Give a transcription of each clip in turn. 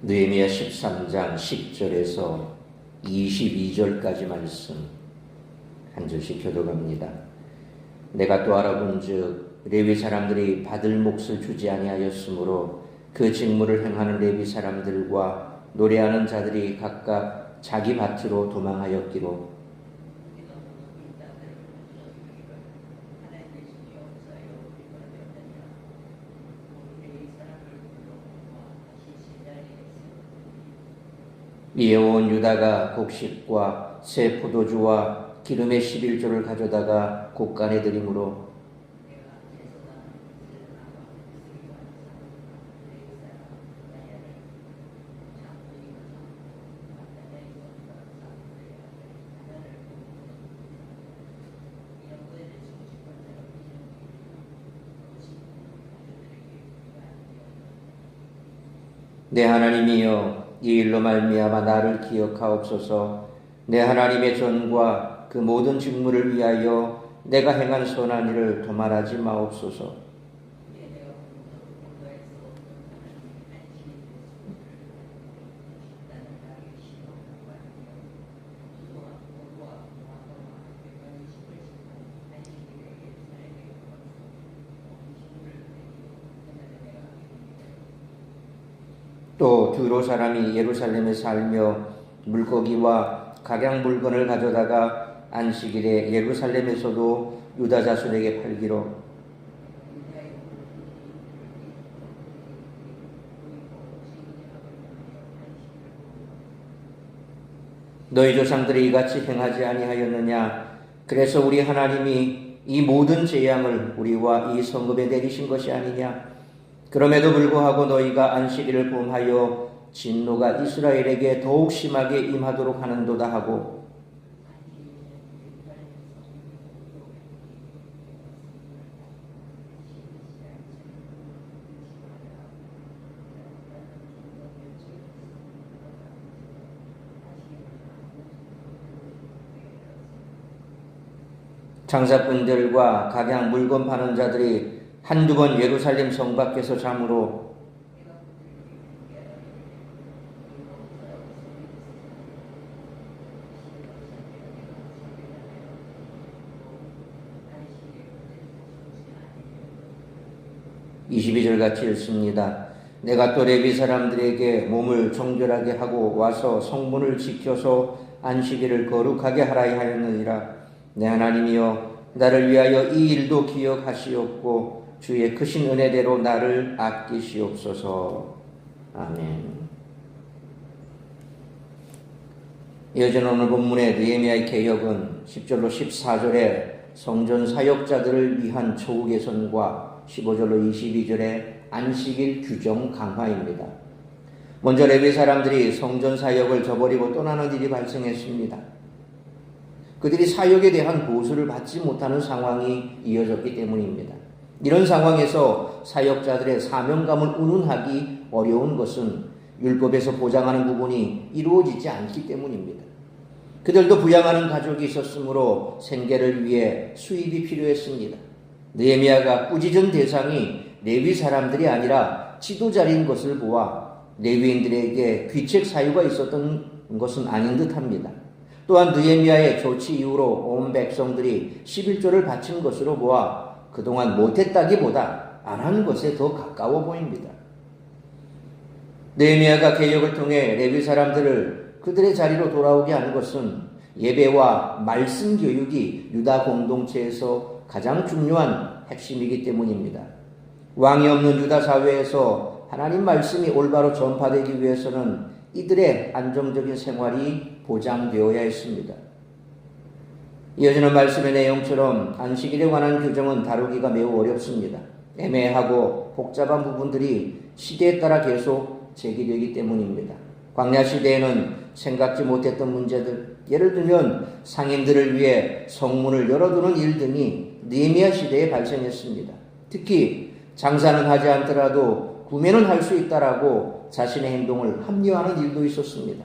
느헤미야 13장 10절에서 22절까지 말씀 한 절씩 교독합니다. 내가 또 알아본즉 레위 사람들이 받을 몫을 주지 아니하였으므로 그 직무를 행하는 레위 사람들과 노래하는 자들이 각각 자기 밭으로 도망하였기로 이에 온 유다가 곡식과 새 포도주와 기름의 11조를 가져다가 곡간에 드림으로 내 하나님이여 이 일로 말미암아 나를 기억하옵소서. 내 하나님의 전과 그 모든 직무를 위하여 내가 행한 선한 일을 도말하지 마옵소서. 또 두로 사람이 예루살렘에 살며 물고기와 각양 물건을 가져다가 안식일에 예루살렘에서도 유다 자손에게 팔기로 너희 조상들이 이같이 행하지 아니하였느냐? 그래서 우리 하나님이 이 모든 재앙을 우리와 이 성읍에 내리신 것이 아니냐? 그럼에도 불구하고 너희가 안식일을 범하여 진노가 이스라엘에게 더욱 심하게 임하도록 하는도다 하고 장사꾼들과 각양 물건 파는 자들이 한두 번 예루살렘 성 밖에서 잠으로 (22절) 같이 읽습니다. 내가 또 레위 사람들에게 몸을 정결하게 하고 와서 성문을 지켜서 안식일을 거룩하게 하라 하였느니라. 내 하나님이여 나를 위하여 이 일도 기억하시옵고 주의 크신 은혜대로 나를 아끼시옵소서. 아멘. 이어진 오늘 본문의 느헤미야의 개혁은 10절로 14절에 성전 사역자들을 위한 처우 개선과 15절로 22절의 안식일 규정 강화입니다. 먼저 레위 사람들이 성전 사역을 저버리고 떠나는 일이 발생했습니다. 그들이 사역에 대한 보수를 받지 못하는 상황이 이어졌기 때문입니다. 이런 상황에서 사역자들의 사명감을 운운하기 어려운 것은 율법에서 보장하는 부분이 이루어지지 않기 때문입니다. 그들도 부양하는 가족이 있었으므로 생계를 위해 수입이 필요했습니다. 느헤미야가 꾸짖은 대상이 레위 사람들이 아니라 지도자인 것을 보아 레위인들에게 귀책 사유가 있었던 것은 아닌 듯합니다. 또한 느헤미야의 조치 이후로 온 백성들이 11조를 바친 것으로 보아 그동안 못했다기보다 안 한 것에 더 가까워 보입니다. 느헤미야가 개혁을 통해 레위 사람들을 그들의 자리로 돌아오게 한 것은 예배와 말씀 교육이 유다 공동체에서 가장 중요한 핵심이기 때문입니다. 왕이 없는 유다 사회에서 하나님 말씀이 올바로 전파되기 위해서는 이들의 안정적인 생활이 보장되어야 했습니다. 이어지는 말씀의 내용처럼 안식일에 관한 규정은 다루기가 매우 어렵습니다. 애매하고 복잡한 부분들이 시대에 따라 계속 제기되기 때문입니다. 광야 시대에는 생각지 못했던 문제들, 예를 들면 상인들을 위해 성문을 열어두는 일 등이 느헤미야 시대에 발생했습니다. 특히 장사는 하지 않더라도 구매는 할 수 있다라고 자신의 행동을 합리화하는 일도 있었습니다.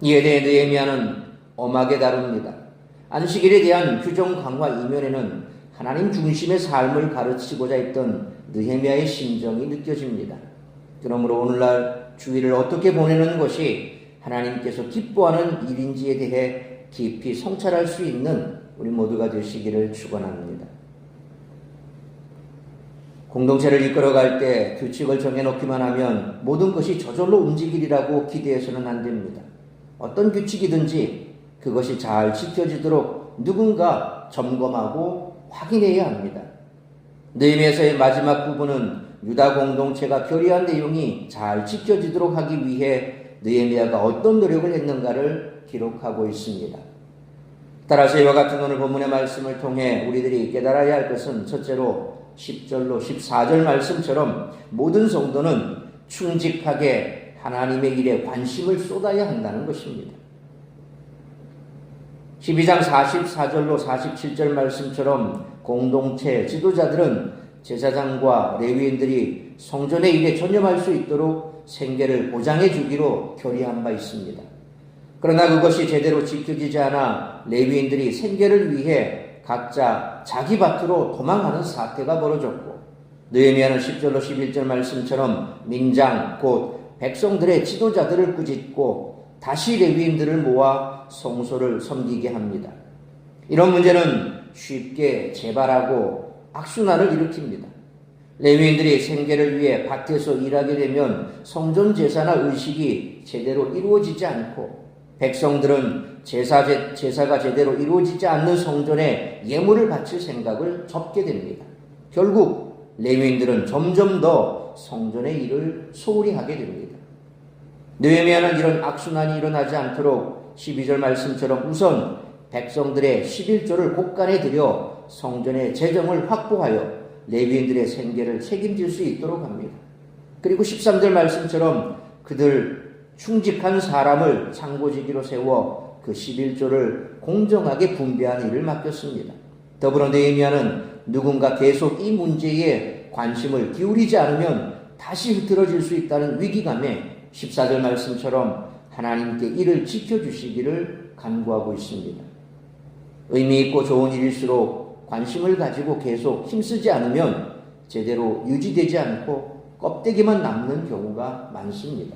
이에 대해 느헤미야는 엄하게 다룹니다. 안식일에 대한 규정 강화 이면에는 하나님 중심의 삶을 가르치고자 했던 느헤미야의 심정이 느껴집니다. 그러므로 오늘날 주일을 어떻게 보내는 것이 하나님께서 기뻐하는 일인지에 대해 깊이 성찰할 수 있는 우리 모두가 되시기를 축원합니다. 공동체를 이끌어갈 때 규칙을 정해놓기만 하면 모든 것이 저절로 움직이리라고 기대해서는 안 됩니다. 어떤 규칙이든지 그것이 잘 지켜지도록 누군가 점검하고 확인해야 합니다. 느헤미야서의 마지막 부분은 유다 공동체가 결의한 내용이 잘 지켜지도록 하기 위해 느헤미야가 어떤 노력을 했는가를 기록하고 있습니다. 따라서 이와 같은 오늘 본문의 말씀을 통해 우리들이 깨달아야 할 것은 첫째로 10절로 14절 말씀처럼 모든 성도는 충직하게 하나님의 일에 관심을 쏟아야 한다는 것입니다. 12장 44절로 47절 말씀처럼 공동체 지도자들은 제사장과 레위인들이 성전의 일에 전념할 수 있도록 생계를 보장해 주기로 결의한 바 있습니다. 그러나 그것이 제대로 지켜지지 않아 레위인들이 생계를 위해 각자 자기 밭으로 도망하는 사태가 벌어졌고, 느헤미야는 10절로 11절 말씀처럼 민장 곧 백성들의 지도자들을 꾸짖고 다시 레위인들을 모아 성소를 섬기게 합니다. 이런 문제는 쉽게 재발하고 악순환을 일으킵니다. 레위인들이 생계를 위해 밭에서 일하게 되면 성전 제사나 의식이 제대로 이루어지지 않고, 백성들은 제사가 제대로 이루어지지 않는 성전에 예물을 바칠 생각을 접게 됩니다. 결국 레위인들은 점점 더 성전의 일을 소홀히 하게 됩니다. 느헤미야는 이런 악순환이 일어나지 않도록 12절 말씀처럼 우선 백성들의 11조를 곳간에 들여 성전의 재정을 확보하여 레위인들의 생계를 책임질 수 있도록 합니다. 그리고 13절 말씀처럼 그들 충직한 사람을 창고지기로 세워 그 11조를 공정하게 분배하는 일을 맡겼습니다. 더불어 느헤미야는 누군가 계속 이 문제에 관심을 기울이지 않으면 다시 흐트러질 수 있다는 위기감에 14절 말씀처럼 하나님께 이를 지켜주시기를 간구하고 있습니다. 의미 있고 좋은 일일수록 관심을 가지고 계속 힘쓰지 않으면 제대로 유지되지 않고 껍데기만 남는 경우가 많습니다.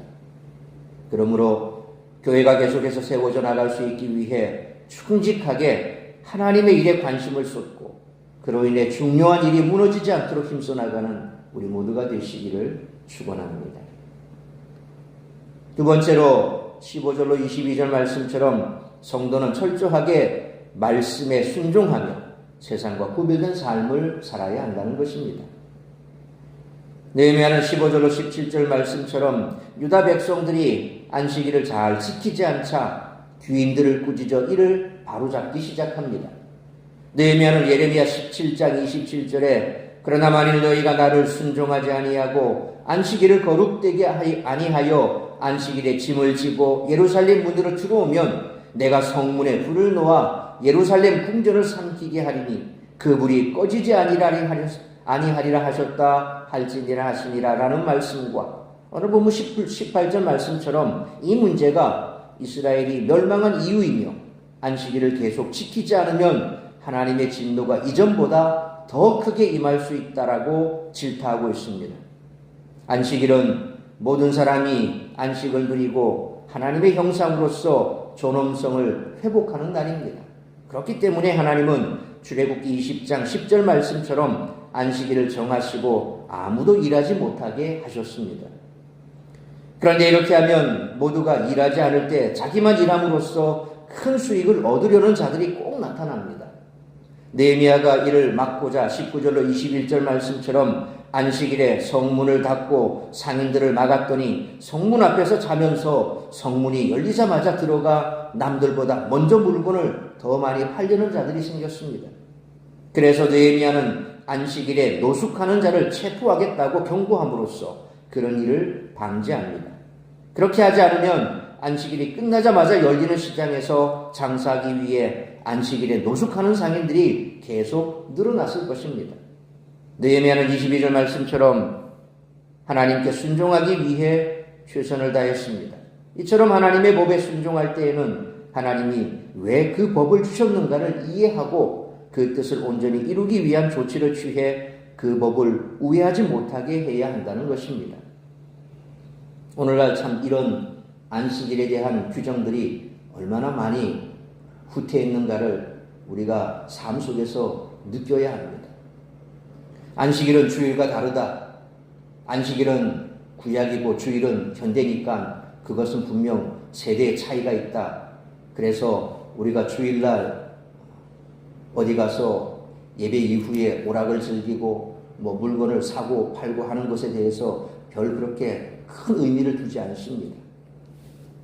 그러므로 교회가 계속해서 세워져 나갈 수 있기 위해 충직하게 하나님의 일에 관심을 쏟고 그로 인해 중요한 일이 무너지지 않도록 힘써 나가는 우리 모두가 되시기를 축원합니다. 두 번째로 15절로 22절 말씀처럼 성도는 철저하게 말씀에 순종하며 세상과 구별된 삶을 살아야 한다는 것입니다. 느헤미야는 15절로 17절 말씀처럼 유다 백성들이 안식일을 잘 지키지 않자 귀인들을 꾸짖어 이를 바로잡기 시작합니다. 느헤미야는 예레미야 17장 27절에 그러나 만일 너희가 나를 순종하지 아니하고 안식일을 거룩되게 아니하여 안식일에 짐을 지고 예루살렘 문으로 들어오면 내가 성문에 불을 놓아 예루살렘 궁전을 삼키게 하리니 그 불이 꺼지지 아니하리라 하셨다 할지니라 하시니라 라는 말씀과 오늘 본문 18절 말씀처럼 이 문제가 이스라엘이 멸망한 이유이며 안식일을 계속 지키지 않으면 하나님의 진노가 이전보다 더 크게 임할 수 있다라고 질타하고 있습니다. 안식일은 모든 사람이 안식을 누리고 하나님의 형상으로서 존엄성을 회복하는 날입니다. 그렇기 때문에 하나님은 출애굽기 20장 10절 말씀처럼 안식일을 정하시고 아무도 일하지 못하게 하셨습니다. 그런데 이렇게 하면 모두가 일하지 않을 때 자기만 일함으로써 큰 수익을 얻으려는 자들이 꼭 나타납니다. 느헤미야가 이를 막고자 19절로 21절 말씀처럼 안식일에 성문을 닫고 상인들을 막았더니 성문 앞에서 자면서 성문이 열리자마자 들어가 남들보다 먼저 물건을 더 많이 팔려는 자들이 생겼습니다. 그래서 느헤미야는 안식일에 노숙하는 자를 체포하겠다고 경고함으로써 그런 일을 방지합니다. 그렇게 하지 않으면 안식일이 끝나자마자 열리는 시장에서 장사하기 위해 안식일에 노숙하는 상인들이 계속 늘어났을 것입니다. 느헤미야는 22절 말씀처럼 하나님께 순종하기 위해 최선을 다했습니다. 이처럼 하나님의 법에 순종할 때에는 하나님이 왜 그 법을 주셨는가를 이해하고 그 뜻을 온전히 이루기 위한 조치를 취해 그 법을 우회하지 못하게 해야 한다는 것입니다. 오늘날 참 이런 안식일에 대한 규정들이 얼마나 많이 후퇴했는가를 우리가 삶 속에서 느껴야 합니다. 안식일은 주일과 다르다. 안식일은 구약이고 주일은 현대니까 그것은 분명 세대의 차이가 있다. 그래서 우리가 주일날 어디 가서 예배 이후에 오락을 즐기고 물건을 사고 팔고 하는 것에 대해서 별 그렇게 큰 의미를 두지 않습니다.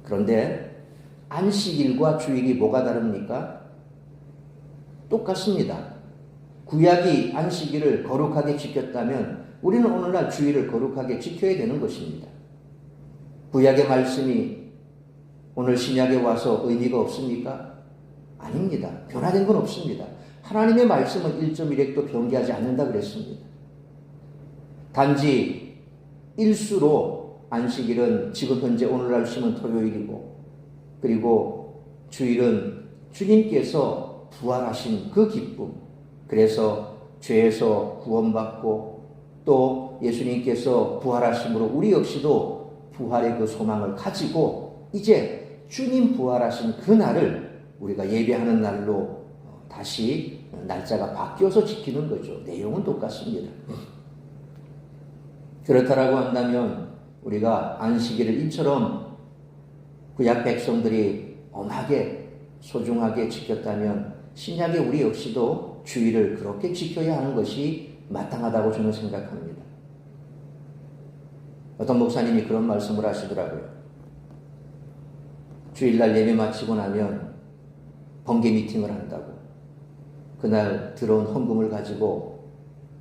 그런데 안식일과 주일이 뭐가 다릅니까? 똑같습니다. 구약이 안식일을 거룩하게 지켰다면 우리는 오늘날 주일을 거룩하게 지켜야 되는 것입니다. 구약의 말씀이 오늘 신약에 와서 의미가 없습니까? 아닙니다. 변화된 건 없습니다. 하나님의 말씀은 1.1획도 변개하지 않는다 그랬습니다. 단지 일수로 안식일은 지금 현재 오늘날 심은 토요일이고, 그리고 주일은 주님께서 부활하신 그 기쁨, 그래서 죄에서 구원받고 또 예수님께서 부활하심으로 우리 역시도 부활의 그 소망을 가지고 이제 주님 부활하신 그 날을 우리가 예배하는 날로 다시 날짜가 바뀌어서 지키는 거죠. 내용은 똑같습니다. 그렇다라고 한다면 우리가 안식일을 이처럼 구약 백성들이 엄하게 소중하게 지켰다면 신약의 우리 역시도 주일을 그렇게 지켜야 하는 것이 마땅하다고 저는 생각합니다. 어떤 목사님이 그런 말씀을 하시더라고요. 주일날 예배 마치고 나면 번개 미팅을 한다고. 그날 들어온 헌금을 가지고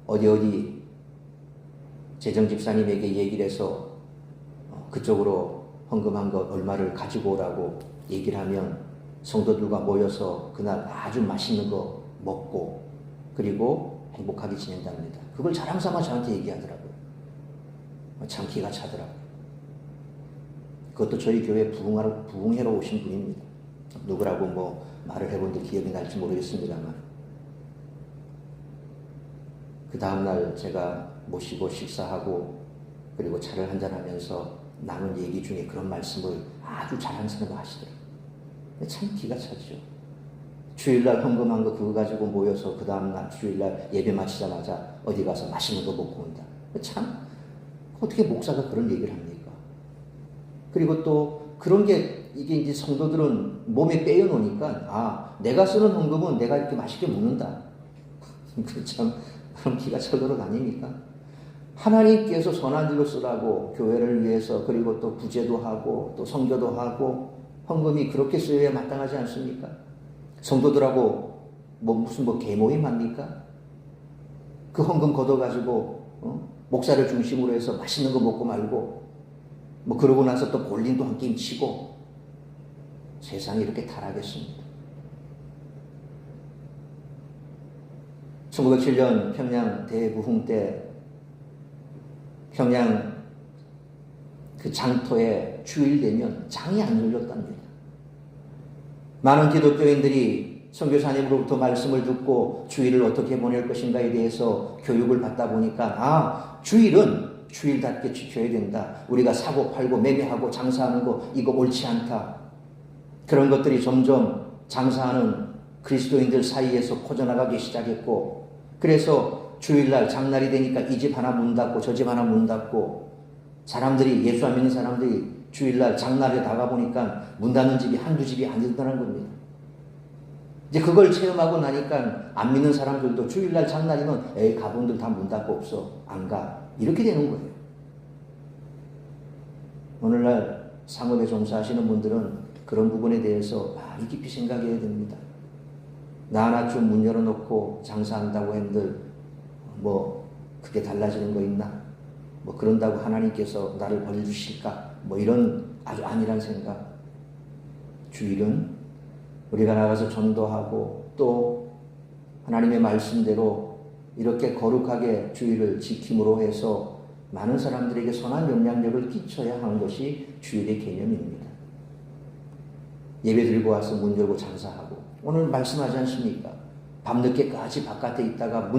어디 재정집사님에게 얘기를 해서 그쪽으로 헌금한 것 얼마를 가지고 오라고 얘기를 하면 성도들과 모여서 그날 아주 맛있는 거 먹고 그리고 행복하게 지낸답니다. 그걸 자랑삼아 저한테 얘기하더라고요. 참 기가 차더라고요. 그것도 저희 교회 부흥회로 오신 분입니다. 누구라고 말을 해본 데 기억이 날지 모르겠습니다만, 그 다음날 제가 모시고 식사하고 그리고 차를 한잔하면서 나눈 얘기 중에 그런 말씀을 아주 자랑스러워 하시더라고요. 참 기가 차죠. 주일날 헌금한 거 그거 가지고 모여서 그 다음날 주일날 예배 마치자마자 어디 가서 맛있는 거 먹고 온다. 참 어떻게 목사가 그런 얘기를 합니까? 그리고 또 그런 게 이게 이제 성도들은 몸에 빼어 놓으니까 내가 쓰는 헌금은 내가 이렇게 맛있게 먹는다. 참 그럼 기가 찰 노릇 아닙니까? 하나님께서 선한 일로 쓰라고 교회를 위해서 그리고 또 구제도 하고 또 선교도 하고 헌금이 그렇게 쓰여야 마땅하지 않습니까? 성도들하고 무슨 계모임 합니까? 그 헌금 걷어가지고 목사를 중심으로 해서 맛있는 거 먹고 말고 그러고 나서 또 볼링도 한 게임 치고 세상이 이렇게 타락했습니다. 1907년 평양 대부흥 때 평양 그 장터에 주일 되면 장이 안 열렸답니다. 많은 기독교인들이 선교사님으로부터 말씀을 듣고 주일을 어떻게 보낼 것인가에 대해서 교육을 받다 보니까 주일은 주일답게 지켜야 된다. 우리가 사고 팔고 매매하고 장사하는 거 이거 옳지 않다. 그런 것들이 점점 장사하는 그리스도인들 사이에서 퍼져나가기 시작했고, 그래서 주일날 장날이 되니까 이 집 하나 문 닫고 저 집 하나 문 닫고, 사람들이 예수 안 믿는 사람들이 주일날 장날에 다가보니까 문 닫는 집이 한두 집이 아니더라는 겁니다. 이제 그걸 체험하고 나니까 안 믿는 사람들도 주일날 장날이면 가본들 다 문 닫고 없어 안 가 이렇게 되는 거예요. 오늘날 상업에 종사하시는 분들은 그런 부분에 대해서 많이 깊이 생각해야 됩니다. 나 하나 좀 문 열어놓고 장사한다고 한들 그게 달라지는 거 있나? 그런다고 하나님께서 나를 벌주실까? 이런 아주 안일한 생각. 주일은 우리가 나가서 전도하고 또 하나님의 말씀대로 이렇게 거룩하게 주일을 지킴으로 해서 많은 사람들에게 선한 영향력을 끼쳐야 하는 것이 주일의 개념입니다. 예배 들고 와서 문 열고 장사하고, 오늘 말씀하지 않습니까? 밤늦게까지 바깥에 있다가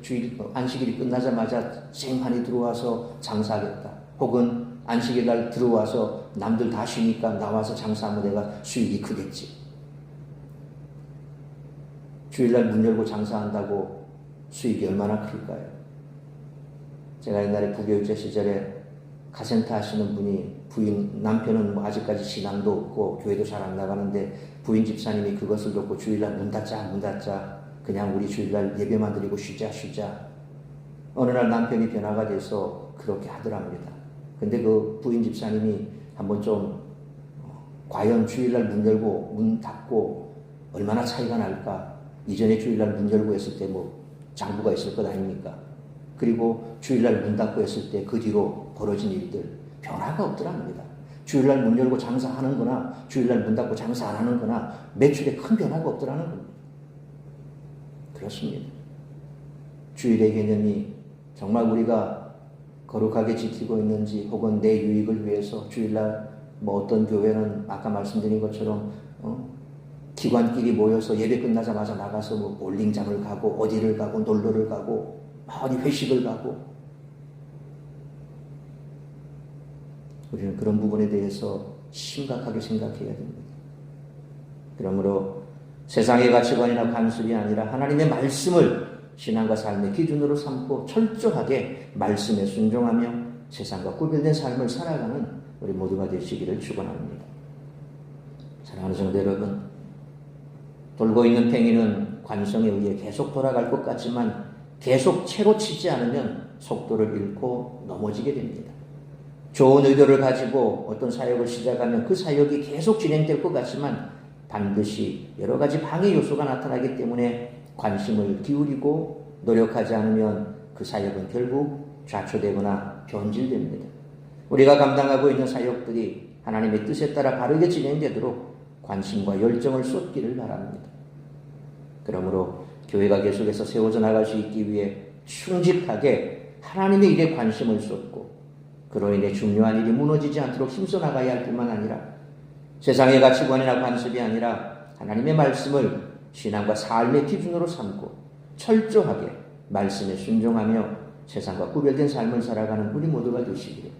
주일 안식일이 끝나자마자 생판이 들어와서 장사하겠다. 혹은 안식일 날 들어와서 남들 다 쉬니까 나와서 장사하면 내가 수익이 크겠지. 주일날 문 열고 장사한다고 수익이 얼마나 클까요? 제가 옛날에 부교육자 시절에 카센터 하시는 분이 남편은 뭐 아직까지 신앙도 없고 교회도 잘 안 나가는데 부인 집사님이 그것을 듣고 주일날 문 닫자 그냥 우리 주일날 예배만 드리고 쉬자. 어느 날 남편이 변화가 돼서 그렇게 하더랍니다. 근데 그 부인 집사님이 한번 좀 과연 주일날 문 열고 문 닫고 얼마나 차이가 날까? 이전에 주일날 문 열고 했을 때 뭐 장부가 있을 것 아닙니까? 그리고 주일날 문 닫고 했을 때 그 뒤로 벌어진 일들 변화가 없더랍니다. 주일날 문 열고 장사하는 거나 주일날 문 닫고 장사 안 하는 거나 매출에 큰 변화가 없더라는 겁니다. 그렇습니다. 주일의 개념이 정말 우리가 거룩하게 지키고 있는지 혹은 내 유익을 위해서 주일날 뭐 어떤 교회는 아까 말씀드린 것처럼 기관끼리 모여서 예배 끝나자마자 나가서 뭐 볼링장을 가고 어디를 가고 놀러를 가고 어디 회식을 가고 우리는 그런 부분에 대해서 심각하게 생각해야 됩니다. 그러므로 세상의 가치관이나 관습이 아니라 하나님의 말씀을 신앙과 삶의 기준으로 삼고 철저하게 말씀에 순종하며 세상과 구별된 삶을 살아가는 우리 모두가 되시기를 축원합니다. 사랑하는 성도 여러분, 돌고 있는 팽이는 관성에 의해 계속 돌아갈 것 같지만 계속 채로 치지 않으면 속도를 잃고 넘어지게 됩니다. 좋은 의도를 가지고 어떤 사역을 시작하면 그 사역이 계속 진행될 것 같지만 반드시 여러 가지 방해 요소가 나타나기 때문에 관심을 기울이고 노력하지 않으면 그 사역은 결국 좌초되거나 변질됩니다. 우리가 감당하고 있는 사역들이 하나님의 뜻에 따라 바르게 진행되도록 관심과 열정을 쏟기를 바랍니다. 그러므로 교회가 계속해서 세워져 나갈 수 있기 위해 충직하게 하나님의 일에 관심을 쏟고 그로 인해 중요한 일이 무너지지 않도록 힘써 나가야 할 뿐만 아니라 세상의 가치관이나 관습이 아니라 하나님의 말씀을 신앙과 삶의 기준으로 삼고 철저하게 말씀에 순종하며 세상과 구별된 삶을 살아가는 우리 모두가 되시기를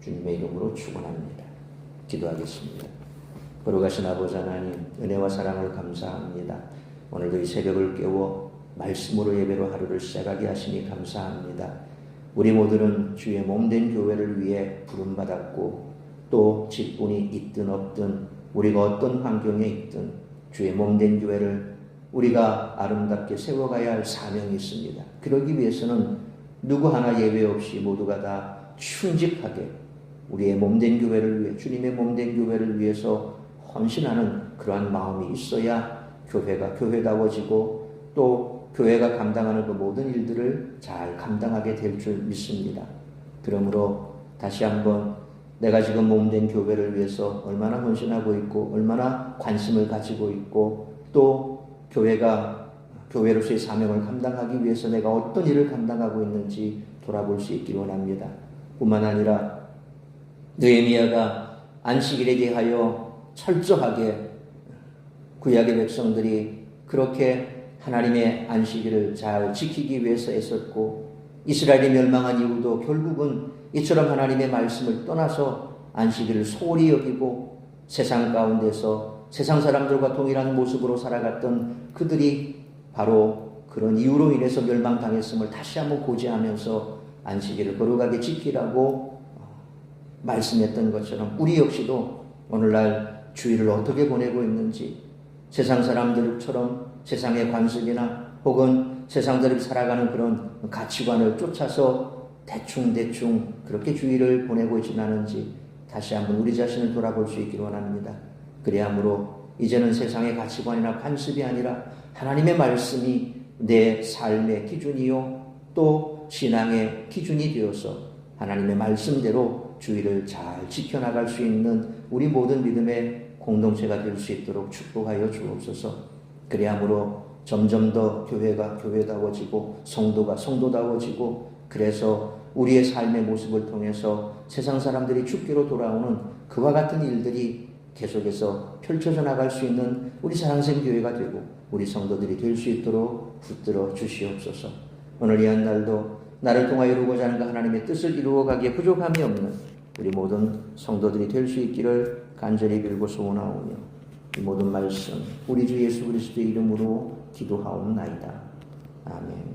주님의 이름으로 축원합니다. 기도하겠습니다. 거룩하신 아버지 하나님, 은혜와 사랑을 감사합니다. 오늘도 이 새벽을 깨워 말씀으로 예배로 하루를 시작하게 하시니 감사합니다. 우리 모두는 주의 몸된 교회를 위해 부름받았고 또 직분이 있든 없든 우리가 어떤 환경에 있든 주의 몸된 교회를 우리가 아름답게 세워가야 할 사명이 있습니다. 그러기 위해서는 누구 하나 예외 없이 모두가 다 충직하게 우리의 몸된 교회를 위해 주님의 몸된 교회를 위해서 헌신하는 그러한 마음이 있어야 교회가 교회다워지고 또 교회가 감당하는 그 모든 일들을 잘 감당하게 될 줄 믿습니다. 그러므로 다시 한번 내가 지금 몸된 교회를 위해서 얼마나 헌신하고 있고 얼마나 관심을 가지고 있고 또 교회가 교회로서의 사명을 감당하기 위해서 내가 어떤 일을 감당하고 있는지 돌아볼 수 있기를 원합니다. 뿐만 아니라 느헤미야가 안식일에 대하여 철저하게 구약의 백성들이 그렇게 하나님의 안식일을 잘 지키기 위해서 애썼고 이스라엘이 멸망한 이후도 결국은 이처럼 하나님의 말씀을 떠나서 안식일을 소홀히 여기고 세상 가운데서 세상 사람들과 동일한 모습으로 살아갔던 그들이 바로 그런 이유로 인해서 멸망당했음을 다시 한번 고지하면서 안식일을 거룩하게 지키라고 말씀했던 것처럼 우리 역시도 오늘날 주일을 어떻게 보내고 있는지 세상 사람들처럼 세상의 관습이나 혹은 세상들이 살아가는 그런 가치관을 쫓아서 대충 그렇게 주일을 보내고 있지는 않은지 다시 한번 우리 자신을 돌아볼 수 있기를 원합니다. 그래야므로 이제는 세상의 가치관이나 관습이 아니라 하나님의 말씀이 내 삶의 기준이요 또 신앙의 기준이 되어서 하나님의 말씀대로 주일을 잘 지켜나갈 수 있는 우리 모든 믿음의 공동체가 될 수 있도록 축복하여 주옵소서. 그래야므로 점점 더 교회가 교회다워지고 성도가 성도다워지고 그래서 우리의 삶의 모습을 통해서 세상 사람들이 주께로 돌아오는 그와 같은 일들이 계속해서 펼쳐져 나갈 수 있는 우리 사랑생 교회가 되고 우리 성도들이 될 수 있도록 붙들어 주시옵소서. 오늘 이 한 날도 나를 통하여 이루고자 하는 그 하나님의 뜻을 이루어가기에 부족함이 없는 우리 모든 성도들이 될 수 있기를 간절히 빌고 소원하오며 이 모든 말씀 우리 주 예수 그리스도의 이름으로 기도하옵나이다. 아멘.